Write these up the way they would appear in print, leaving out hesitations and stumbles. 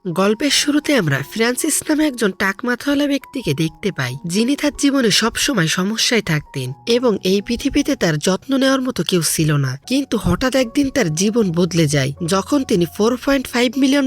গল্পের শুরুতে আমরা ফ্রান্সিস নামে একজন টাকমাথাওয়ালা ব্যক্তিকে দেখতে পাই, যিনি তার জীবনে সবসময় সমস্যায় থাকতেন এবং এই পৃথিবীতে তার যত্ন নেওয়ার মতো কেউ ছিল না। কিন্তু হঠাৎ একদিন তার জীবন বদলে যায় যখন তিনি $4.5 মিলিয়ন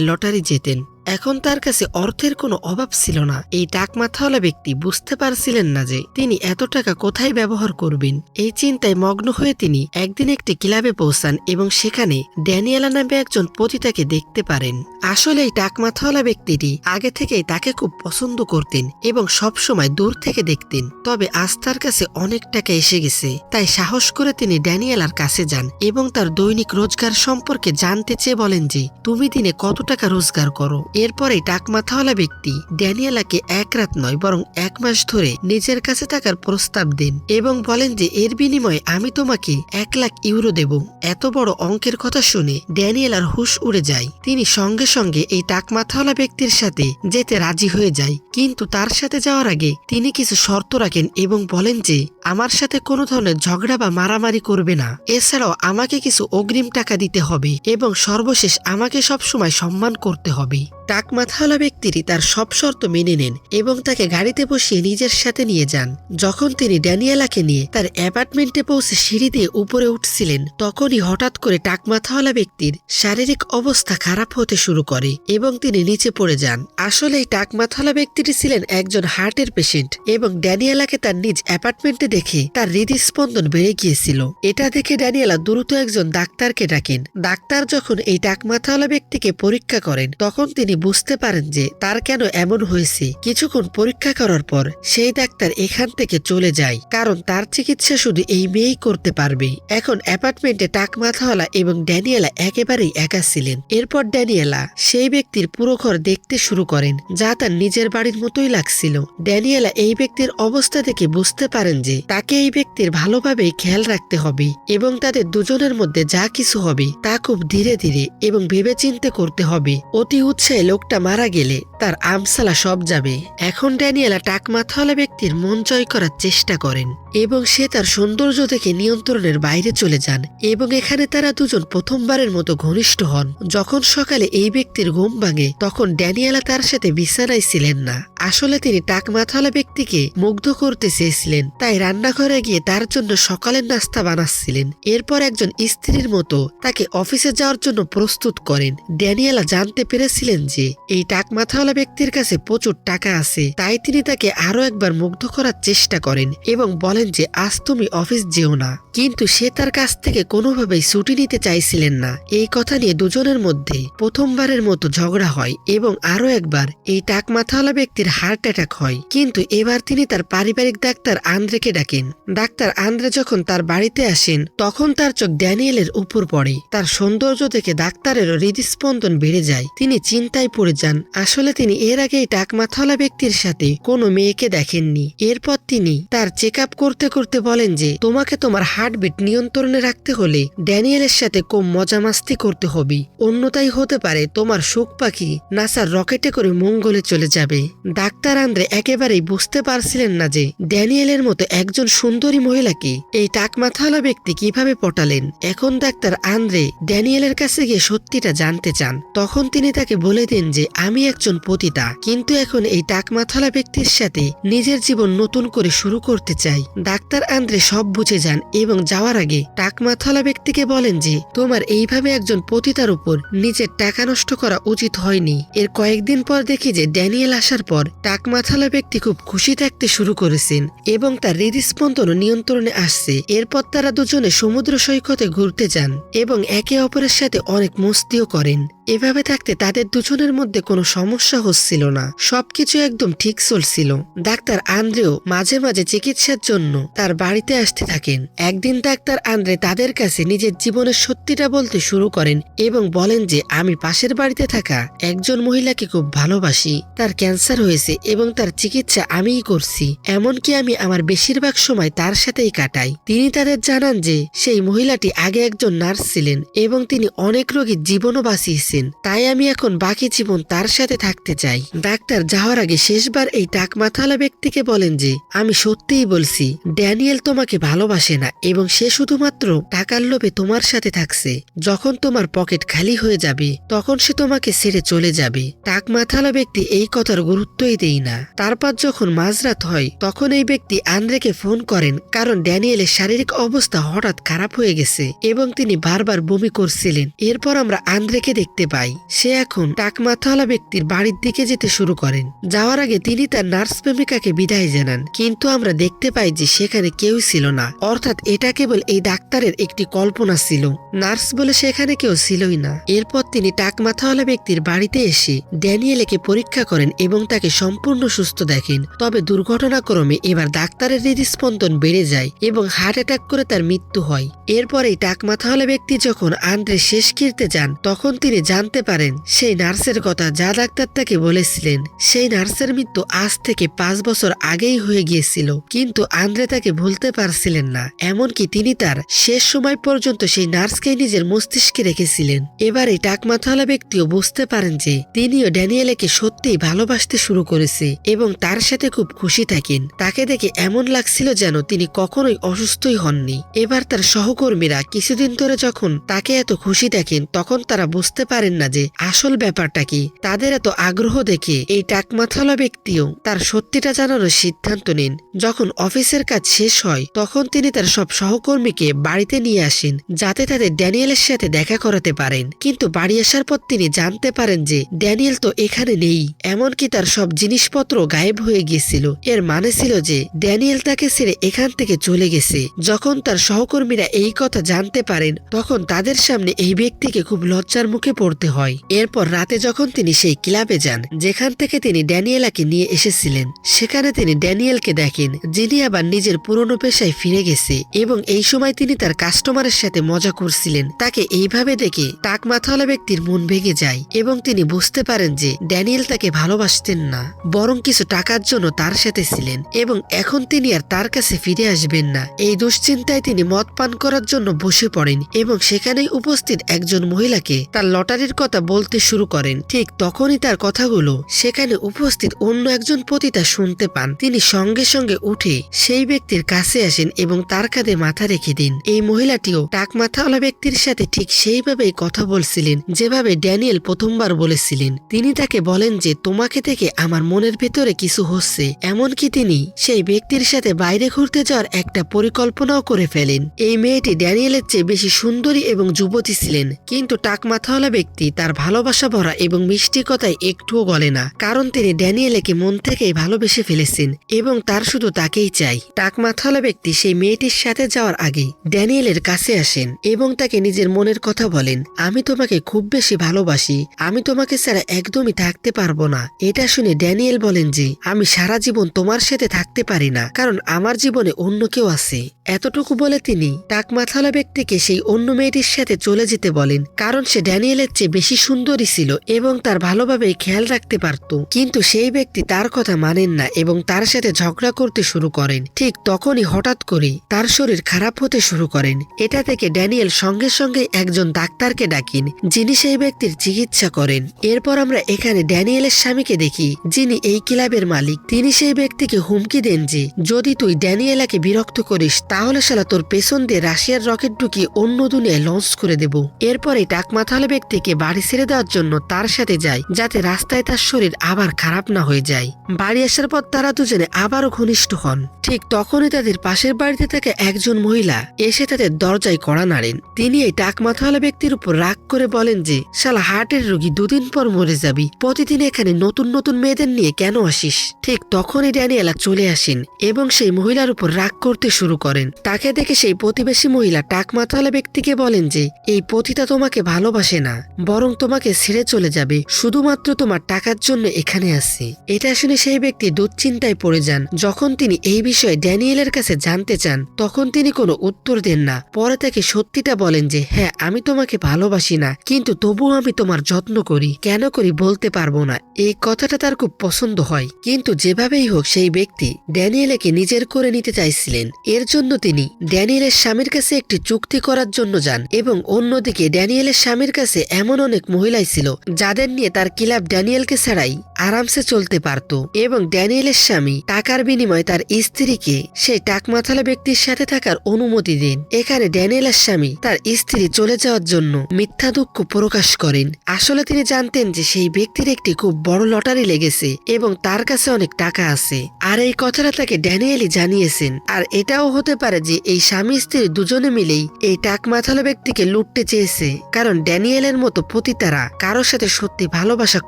লটারি জেতেন। এখন তার কাছে অর্থের কোনো অভাব ছিল না। এই টাকমাথাওয়ালা ব্যক্তি বুঝতে পারছিলেন না যে তিনি এত টাকা কোথায় ব্যবহার করবেন। এই চিন্তায় মগ্ন হয়ে তিনি একদিন একটি ক্লাবে পৌঁছান এবং সেখানে ড্যানিয়েলা নামে একজন পতিতাকে দেখতে পারেন। আসলে এই টাকমাথাওয়ালা ব্যক্তিটি আগে থেকেই তাকে খুব পছন্দ করতেন এবং সব সময় দূর থেকে দেখতেন। তবে আজ তার কাছে অনেক টাকা এসে গেছে, তাই সাহস করে তিনি ড্যানিয়েলার কাছে যান এবং তার দৈনিক রোজগার সম্পর্কে জানতে চেয়ে বলেন যে তুমি দিনে কত টাকা রোজগার করো। এরপরে টাকমাথাওয়ালা ব্যক্তি ড্যানিয়েলাকে এক রাত নয় বরং 1 মাস ধরে নিজের কাছে থাকার প্রস্তাব দেন এবং বলেন যে এর বিনিময়ে আমি তোমাকে 1 লাখ ইউরো দেব। এত বড় অঙ্কের কথা শুনে ড্যানিয়েলার হুশ উড়ে যায়। তিনি সঙ্গে সঙ্গে এই টাকমাথাওয়ালা ব্যক্তির সাথে যেতে রাজি হয়ে যায়, কিন্তু তার সাথে যাওয়ার আগে তিনি কিছু শর্ত রাখেন এবং বলেন যে আমার সাথে কোনো ধরনের ঝগড়া বা মারামারি করবে না, এছাড়াও আমাকে কিছু অগ্রিম টাকা দিতে হবে এবং সর্বশেষ আমাকে সবসময় সম্মান করতে হবে। টাকমাথাওয়ালা ব্যক্তিটি তার সব শর্ত মেনে নেন এবং তাকে গাড়িতে বসিয়ে নিজের সাথে নিয়ে যান। যখন তিনি ড্যানিয়েলাকে নিয়ে তার অ্যাপার্টমেন্টে পৌঁছে সিঁড়ি দিয়ে উপরে উঠছিলেন, তখনই হঠাৎ করে টাকমাথাওয়ালা ব্যক্তির শারীরিক অবস্থা খারাপ হতে শুরু করে এবং তিনি নিচে পড়ে যান। আসলে এই টাকমাথাওয়ালা ব্যক্তিটি ছিলেন একজন হার্টের পেশেন্ট এবং ড্যানিয়েলাকে তার নিজ অ্যাপার্টমেন্টে দেখে তার হৃদস্পন্দন বেড়ে গিয়েছিল। এটা দেখে ড্যানিয়েলা দ্রুত একজন ডাক্তারকে ডাকেন। ডাক্তার যখন এই টাকমাথাওয়ালা ব্যক্তিকে পরীক্ষা করেন, তখন তিনি বুঝতে পারেন যে তার কেন এমন হয়েছে। কিছুক্ষণ পরীক্ষা করার পর সেই ডাক্তার এখান থেকে চলে যায়, কারণ তার চিকিৎসা শুধু এই মেয়েই করতে পারবে। এখন অ্যাপার্টমেন্টে টাকমাথাওয়ালা এবং ড্যানিয়েলা একেবারেই একা ছিলেন। এরপর ড্যানিয়েলা সেই ব্যক্তির পুরো ঘর দেখতে শুরু করেন, যা তার নিজের বাড়ির মতোই লাগছিল। ড্যানিয়েলা এই ব্যক্তির অবস্থা দেখে বুঝতে পারেন যে তাকে এই ব্যক্তির ভালোভাবেই খেয়াল রাখতে হবে এবং তাদের দুজনের মধ্যে যা কিছু হবে তা খুব ধীরে ধীরে এবং ভেবেচিন্তে করতে হবে। অতি উৎসাহে লোকটা মারা গেলে তার আমসালা সব যাবে। এখন ড্যানিয়েলা টাকমাথাওয়ালা ব্যক্তির মন জয় করার চেষ্টা করেন এবং সে তার সৌন্দর্য থেকে নিয়ন্ত্রণের বাইরে চলে যান এবং এখানে তারা দুজন প্রথমবারের মতো ঘনিষ্ঠ হন। যখন সকালে এই ব্যক্তির ঘুম ভাঙে, তখন ড্যানিয়েলা তার সাথে বিছানায় ছিলেন না। আসলে তিনি টাকমাথাওয়ালা ব্যক্তিকে মুগ্ধ করতে চেয়েছিলেন, তাই রান্নাঘরে গিয়ে তার জন্য সকালের নাস্তা বানাচ্ছিলেন। এরপর একজন স্ত্রীর মতো তাকে অফিসে যাওয়ার জন্য প্রস্তুত করেন। ড্যানিয়েলা জানতে পেরেছিলেন যে এই টাকমাথাওয়ালা ব্যক্তির কাছে প্রচুর টাকা আছে, তাই তিনি তাকে আরো একবার মুগ্ধ করার চেষ্টা করেন এবং বলেন যে আজ তুমি অফিস যেও না। কিন্তু সে তার কাছ থেকে কোনোভাবেই ছুটি নিতে চাইছিলেন না। এই কথা নিয়ে দুজনের মধ্যে প্রথমবারের মতো ঝগড়া হয় এবং আরো একবার এই টাকমাথাওয়ালা ব্যক্তির হার্ট অ্যাটাক হয়। কিন্তু এবার তিনি তার পারিবারিক ডাক্তার আন্দ্রেকে ডাকেন। ডাক্তার আন্দ্রে যখন তার বাড়িতে আসেন, তখন তার চোখ ড্যানিয়েলের উপর পড়ে। তার সৌন্দর্য দেখে ডাক্তারেরও হৃদস্পন্দন বেড়ে যায়। তিনি চিন্তায় পড়ে যান। আসলে তিনি এর আগে এই টাকমাথাওয়ালা ব্যক্তির সাথে কোনো মেয়েকে দেখেননি। এরপর তিনি তার চেক আপ করতে করতে বলেন যে তোমাকে তোমার হার্টবিট নিয়ন্ত্রণে রাখতে হলে ড্যানিয়েলের সাথে কম মজামাস্তি করতে হবে, অন্যথায় হতে পারে তোমার শোক পাখি নাসার রকেটে করে মঙ্গলে চলে যাবে। ডাক্তার আন্দ্রে একেবারেই বুঝতে পারছিলেন না যে ড্যানিয়েলের মতো একজন সুন্দরী মহিলাকে এই টাকমাথাওয়ালা ব্যক্তি কিভাবে পটালেন। এখন ডাক্তার আন্দ্রে ড্যানিয়েলের কাছে গিয়ে সত্যিটা জানতে চান। তখন তিনি তাকে বলে দেন যে আমি একজন পতিতা, কিন্তু এখন এই টাকমাথাওয়ালা ব্যক্তির সাথে নিজের জীবন নতুন করে শুরু করতে চাই। ডাক্তার আন্দ্রে সব বুঝে যান এবং যাওয়ার আগে টাকমাথাওয়ালা ব্যক্তিকে বলেন যে তোমার এইভাবে একজন পতিতার উপর নিজের টাকা নষ্ট করা উচিত হয়নি। এর কয়েকদিন পর দেখি যে ড্যানিয়েল আসার পর টাকমাথাওয়ালা ব্যক্তি খুব খুশি থাকতে শুরু করেছেন এবং তার হৃদস্পন্দন নিয়ন্ত্রণে আসছে। এরপর তারা দুজনে সমুদ্র সৈকতে ঘুরতে যান এবং একে অপরের সাথে অনেক মস্তিও করেন। এভাবে থাকতে তাদের দুজনের মধ্যে কোনো সমস্যা হচ্ছিল না, সবকিছু একদম ঠিক চলছিল। ডাক্তার আন্দ্রেও মাঝে মাঝে চিকিৎসার জন্য তার বাড়িতে আসতে থাকেন। একদিন ডাক্তার আন্দ্রে তাদের কাছে নিজের জীবনের সত্যিটা বলতে শুরু করেন এবং বলেন যে আমি পাশের বাড়িতে থাকা একজন মহিলাকে খুব ভালোবাসি। তার ক্যান্সার হয়েছে এবং তার চিকিৎসা আমিই করছি, এমনকি আমি আমার বেশিরভাগ সময় তার সাথেই কাটাই। তিনি তাদের জানান যে সেই মহিলাটি আগে একজন নার্স ছিলেন এবং তিনি অনেক রোগীর জীবনও বাঁচিয়েছেন। দিয়েছেন, তাই আমি এখন বাকি জীবন তার সাথে থাকতে চাই। ডাক্তার যাওয়ার আগে শেষবার এই টাক মাথাওয়ালা ব্যক্তিকে বলেন যে আমি সত্যিই বলছি, ড্যানিয়েল তোমাকে ভালোবাসে না এবং সে শুধুমাত্র টাকার লোভে তোমার সাথে থাকছে। যখন তোমার পকেট খালি হয়ে যাবে তখন সে তোমাকে ছেড়ে চলে যাবে। টাক মাথাওয়ালা ব্যক্তি এই কথার গুরুত্বই দেই না। তারপর যখন মাঝরাত হয় তখন এই ব্যক্তি আন্দ্রেকে ফোন করেন, কারণ ড্যানিয়েলের শারীরিক অবস্থা হঠাৎ খারাপ হয়ে গেছে এবং তিনি বারবার বমি করছিলেন। এরপর আমরা আন্দ্রেকে দেখতে পাই, সে এখন টাক মাথাওয়ালা ব্যক্তির বাড়ির দিকে যেতে শুরু করেন। যাওয়ার আগে তিনি তার নার্স প্রেমিকাকে বিদায় জানান, কিন্তু আমরা দেখতে পাই যে সেখানে কেউ ছিল না, অর্থাৎ এটা কেবল এই ডাক্তারের একটি কল্পনা ছিল। নার্স বলে সেখানে কেউ ছিলই না। এরপর তিনি টাক মাথাওয়ালা ব্যক্তির বাড়িতে এসে ড্যানিয়েলকে পরীক্ষা করেন এবং তাকে সম্পূর্ণ সুস্থ দেখেন। তবে দুর্ঘটনাক্রমে এবার ডাক্তারের হৃদস্পন্দন বেড়ে যায় এবং হার্ট অ্যাটাক করে তার মৃত্যু হয়। এরপর এই টাক মাথাওয়ালা ব্যক্তি যখন আন্দ্রে শেষ কীর্তে যান তখন তিনি জানতে পারেন সেই নার্সের কথা যা ডাক্তার তাকে বলেছিলেন। সেই নার্সের মৃত্যু আজ থেকে 5 বছর আগেই হয়ে গিয়েছিল, কিন্তু আন্দ্রে তাকে ভুলতে পারছিলেন না। এমনকি তিনি তার শেষ সময় পর্যন্ত সেই নার্সকে নিজের মস্তিষ্কে রেখেছিলেন। এবার এই টাক মাথাওয়ালা ব্যক্তিও বুঝতে পারেন যে তিনিও ড্যানিয়েলকে সত্যিই ভালোবাসতে শুরু করেছে এবং তার সাথে খুব খুশি থাকেন। তাকে দেখে এমন লাগছিল যেন তিনি কখনোই অসুস্থই হননি। এবার তার সহকর্মীরা কিছুদিন ধরে যখন তাকে এত খুশি দেখেন তখন তারা বুঝতে পারেন না যে আসল ব্যাপারটা কি। তাদের এত আগ্রহ দেখে এই টাক মাথাওয়ালা ব্যক্তিও তার সত্যিটা জানানোর সিদ্ধান্ত নেন। যখন অফিসের কাজ শেষ হয় তখন তিনি তার সব সহকর্মীকে বাড়িতে নিয়ে আসেন যাতে তাদের ড্যানিয়েলের সাথে দেখা করাতে পারেন। কিন্তু বাড়ি আসার পর তিনি জানতে পারেন যে ড্যানিয়েল তো এখানে নেই, এমনকি তার সব জিনিসপত্র গায়েব হয়ে গিয়েছিল। এর মানে ছিল যে ড্যানিয়েল তাকে ছেড়ে এখান থেকে চলে গেছে। যখন তার সহকর্মীরা এই কথা জানতে পারেন তখন তাদের সামনে এই ব্যক্তিকে খুব লজ্জার মুখে পড়তে হয়। এরপর রাতে যখন তিনি সেই ক্লাবে যান যেখান থেকে তিনি ড্যানিয়েলাকে নিয়ে এসেছিলেন, সেখানে তিনি ড্যানিয়েলকে দেখেন যিনি আবার নিজের পুরনো পেশায় ফিরে গেছে এবং এই সময় তিনি তার কাস্টমারের সাথে মজা করছিলেন। তাকে এইভাবে দেখে টাক মাথাওয়ালা ব্যক্তির মন ভেঙে যায় এবং তিনি বুঝতে পারেন যে ড্যানিয়েল তাকে ভালোবাসতেন না, বরং কিছু টাকার জন্য তার সাথে ছিলেন এবং এখন তিনি আর তার কাছে ফিরে আসবেন না। এই দুশ্চিন্তায় তিনি মদ পান করার জন্য বসে পড়েন এবং সেখানেই উপস্থিত একজন মহিলাকে তার লটারির কথা বলতে শুরু করেন। ঠিক তখনই তার কথাগুলো সেখানে উপস্থিত অন্য একজন পতিতা শুনতে পান। তিনি সঙ্গে সঙ্গে উঠে সেই ব্যক্তির কাছে আসেন এবং তার কাঁধে মাথা রেখে দিন। এই মহিলাটিও টাক মাথাওয়ালা ব্যক্তির সাথে ঠিক সেইভাবেই কথা বলছিলেন যেভাবে ড্যানিয়েল প্রথমবার বলেছিলেন। তিনি তাকে বলেন যে তোমাকে থেকে আমার মনের ভেতরে কিছু হচ্ছে। এমনকি তিনি সেই ব্যক্তির সাথে বাইরে ঘুরতে যাওয়ার একটা পরিকল্পনাও করে ফেলেন। এই মেয়েটি ড্যানিয়েলের চেয়ে বেশি সুন্দরী এবং যুবতী ছিলেন, কিন্তু টাক মাথাওয়ালা ব্যক্তি তার ভালোবাসা ভরা এবং মিষ্টি কথায় একটুও গলে না, কারণ তিনি ড্যানিয়েলকে মন থেকেই ভালোবেসে ফেলেছেন এবং তার শুধু তাকেই চাই। টাক মাথাওয়ালা ব্যক্তি সেই মেয়েটির সাথে যাওয়ার আগে ড্যানিয়েলের কাছে আসেন এবং তাকে নিজের মনের কথা বলেন, আমি তোমাকে খুব বেশি ভালোবাসি, আমি তোমাকে ছাড়া একদমই থাকতে পারবো না। এটা শুনে ড্যানিয়েল বলেন যে আমি সারা জীবন তোমার সাথে থাকতে পারি না, কারণ আমার জীবনে অন্য কেউ আছে। এতটুকু বলে তিনি টাক মাথাওয়ালা ব্যক্তিকে সেই অন্য মেয়েটির সাথে চলে যেতে বলেন, কারণ সে ড্যানিয়েলের চেয়ে বেশি সুন্দরী ছিল এবং তার ভালোভাবে খেয়াল রাখতে পারত। কিন্তু সেই ব্যক্তি তার কথা মানেন না এবং তার সাথে ঝগড়া করতে শুরু করেন। ঠিক তখনই হঠাৎ করে তার শরীর খারাপ হতে শুরু করেন। এটা থেকে ড্যানিয়েল সঙ্গে সঙ্গে একজন ডাক্তারকে ডাকেন যিনি সেই ব্যক্তির চিকিৎসা করেন। এরপর আমরা এখানে ড্যানিয়েলের স্বামীকে দেখি যিনি এই ক্লাবের মালিক। তিনি সেই ব্যক্তিকে হুমকি দেন যে যদি তুই ড্যানিয়েলাকে বিরক্ত করিস তাহলে শালা তোর পেছন দিয়ে রাশিয়ার রকেট ঢুকিয়ে অন্য দুনিয়ায় লঞ্চ করে দেব। এরপরে টাক মাথাওয়ালা ব্যক্তিকে বাড়ি ছেড়ে দেওয়ার জন্য তার সাথে যায় যাতে রাস্তায় তার শরীর আবার খারাপ না হয়ে যায়। বাড়ি আসার পর তারা দুজনে আবারও ঘনিষ্ঠ হন। ঠিক তখনই তাদের পাশের বাড়িতে থাকা একজন মহিলা এসে তাদের দরজায় কড়া নাড়েন। তিনি এই টাক মাথাওয়ালা ব্যক্তির উপর রাগ করে বলেন যে শালা হার্টের রোগী, 2 দিন পর মরে যাবি, প্রতিদিন এখানে নতুন নতুন মেয়েদের নিয়ে কেন আসিস? ঠিক তখনই ড্যানিয়েলা চলে আসেন এবং সেই মহিলার উপর রাগ করতে শুরু করেন। তাকে দেখে সেই প্রতিবেশী মহিলা টাক মাথাওয়ালা ব্যক্তিকে বলেন যে এই পতিতা তোমাকে ভালোবাসে না, বরং তোমাকে ছেড়ে চলে যাবে, শুধুমাত্র তোমার টাকার জন্য এখানে আসছে। এটা শুনে সেই ব্যক্তি দুশ্চিন্তায় পড়ে যান। যখন তিনি এই বিষয়ে ড্যানিয়েলের কাছে জানতে চান তখন তিনি কোনো উত্তর দেন না। পরে তাকে সত্যিটা বলেন যে হ্যাঁ, আমি তোমাকে ভালোবাসি না, কিন্তু তবুও আমি তোমার যত্ন করি। কেন করি বলতে পারবো না। এই কথাটা তার খুব পছন্দ হয়, কিন্তু যেভাবেই হোক সেই ব্যক্তি ড্যানিয়েলকে নিজের করে নিতে চাইছিলেন। এর জন্য তিনি ড্যানিয়েলের স্বামীর কাছে একটি চুক্তি করার জন্য যান এবং অন্যদিকে ড্যানিয়েলের স্বামীর কাছে এমন অনেক মহিলাই ছিল যাদের নিয়ে তার ক্লাব ড্যানিয়েলকে ছাড়াই আরামসে চলতে পারত, এবং ড্যানিয়েলের স্বামী টাকার বিনিময়ে তার স্ত্রীকে সেই টাকমাথালা ব্যক্তির সাথে থাকার অনুমতি দেন। এখানে ড্যানিয়েলের স্বামী তার স্ত্রী চলে যাওয়ার জন্য মিথ্যা দুঃখ প্রকাশ করেন। আসলে তিনি জানতেন যে সেই ব্যক্তির একটি খুব বড় লটারি লেগেছে এবং তার কাছে অনেক টাকা আছে, আর এই কথাটা তাকে ড্যানিয়েলই জানিয়েছেন। আর এটাও হতে পারে যে এই স্বামী স্ত্রী দুজনে মিলেই এই টাকমাথালা ব্যক্তিকে লুটতে চেয়েছে, কারণ ড্যানিয়েলের মতো পতিতারা কারোর সাথে সত্যি ভালোবাসা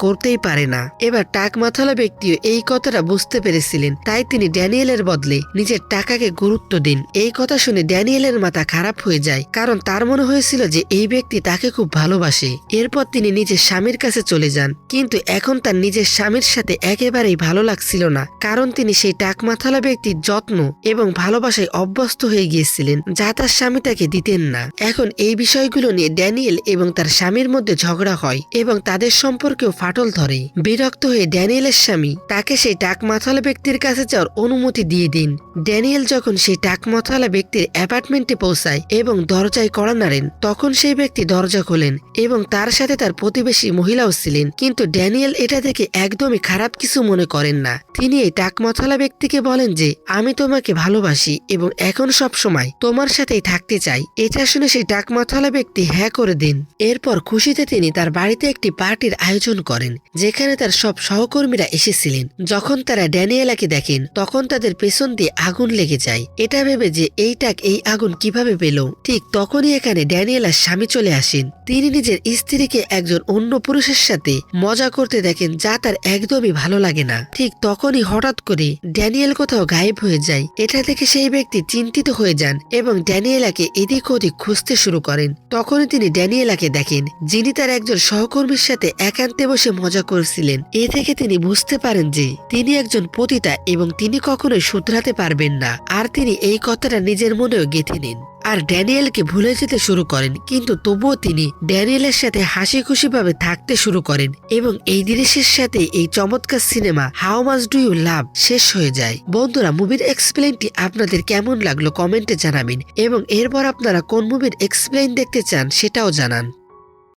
করতেই পারে না। এবার টাকমাথালা ব্যক্তিও এই কথাটা বুঝতে পেরেছিলেন, তাই তিনি ড্যানিয়েলের বদলে নিজের টাকাকে গুরুত্ব দেন। এই কথা শুনে ড্যানিয়েলের মাথা খারাপ হয়ে যায়, কারণ তার মনে হয়েছিল যে এই ব্যক্তি তাকে খুব ভালোবাসে। এরপর তিনি নিজের স্বামীর কাছে চলে যান, কিন্তু এখন তার নিজের স্বামীর সাথে একেবারেই ভালো লাগছিল না, কারণ তিনি সেই টাকমাথালা ব্যক্তির যত্ন এবং ভালোবাসায় অভ্যস্ত হয়ে গিয়েছিলেন, যা তার স্বামী তাকে দিতেন না। এখন এই বিষয়গুলো নিয়ে ড্যানিয়েল এবং তার স্বামীর মধ্যে ঝগড়া হয় এবং তাদের সম্পর্কেও ফাটল ধরে। বিরক্ত হয়ে ড্যানিয়েলের স্বামী তাকে সেই টাকমাথালা ব্যক্তির কাছে যাওয়ার অনুমতি দিয়ে দিন। ড্যানিয়েল যখন সেই টাকমাথালা ব্যক্তির অ্যাপার্টমেন্টে পৌঁছায় এবং দরজায় কড়া নাড়েন, তখন সেই ব্যক্তি দরজা খোলেন এবং তার সাথে তার প্রতিবেশী মহিলাও ছিলেন, কিন্তু ড্যানিয়েল এটা দেখে একদমই খারাপ কিছু মনে করেন না। তিনি এই টাকমাথালা ব্যক্তিকে বলেন যে আমি তোমাকে ভালোবাসি এবং এখন সব সময় তোমার সাথেই থাকতে চাই। এটা শুনে সেই টাকমাথালা ব্যক্তি হ্যাঁ করে দেন। এরপর খুশিতে তিনি তার বাড়িতে একটি পার্টির আয়োজন করেন, যেখানে তার সব সহকর্মীরা এসেছিলেন। যখন তারা ড্যানিয়েলাকে দেখেন, তখন তাদের পেছন দিয়ে আগুন লেগে যায়। এটা ভেবে যে এই আগুন কিভাবে পেল, ঠিক তখনই এখানে ড্যানিয়েলার স্বামী চলে আসেন। তিনি নিজের স্ত্রীকে একজন অন্য পুরুষের সাথে মজা করতে দেখেন, যা তার একদমই ভালো লাগে না। ঠিক তখনই হঠাৎ করে ড্যানিয়েল কোথাও গায়েব হয়ে যায়। এটা দেখে সেই ব্যক্তি চিন্তিত হয়ে যান এবং ড্যানিয়েলাকে এদিক ওদিক খুঁজতে শুরু করেন। তখনই তিনি ড্যানিয়েলাকে দেখেন, যিনি তার একজন সহকর্মীর সাথে একান্তে বসে মজা করছিলেন। এ থেকে তিনি বুঝতে পারেন যে তিনি একজন পতিতা এবং তিনি কখনোই শুধরাতে পারবেন না, আর তিনি এই কথাটা নিজের মনেও গেঁথে নিন আর ড্যানিয়েলকে ভুলে যেতে শুরু করেন। কিন্তু তবুও তিনি ড্যানিয়েলের সাথে হাসি খুশি ভাবে থাকতে শুরু করেন এবং এই দৃশ্যের সাথে এই চমৎকার cinema how much do you love শেষ হয়ে যায়। বন্ধুরা, মুভির এক্সপ্লেইনটি আপনাদের কেমন লাগলো কমেন্টে জানাবেন এবং এরপর আপনারা কোন মুভির এক্সপ্লেইন দেখতে চান সেটাও জানান।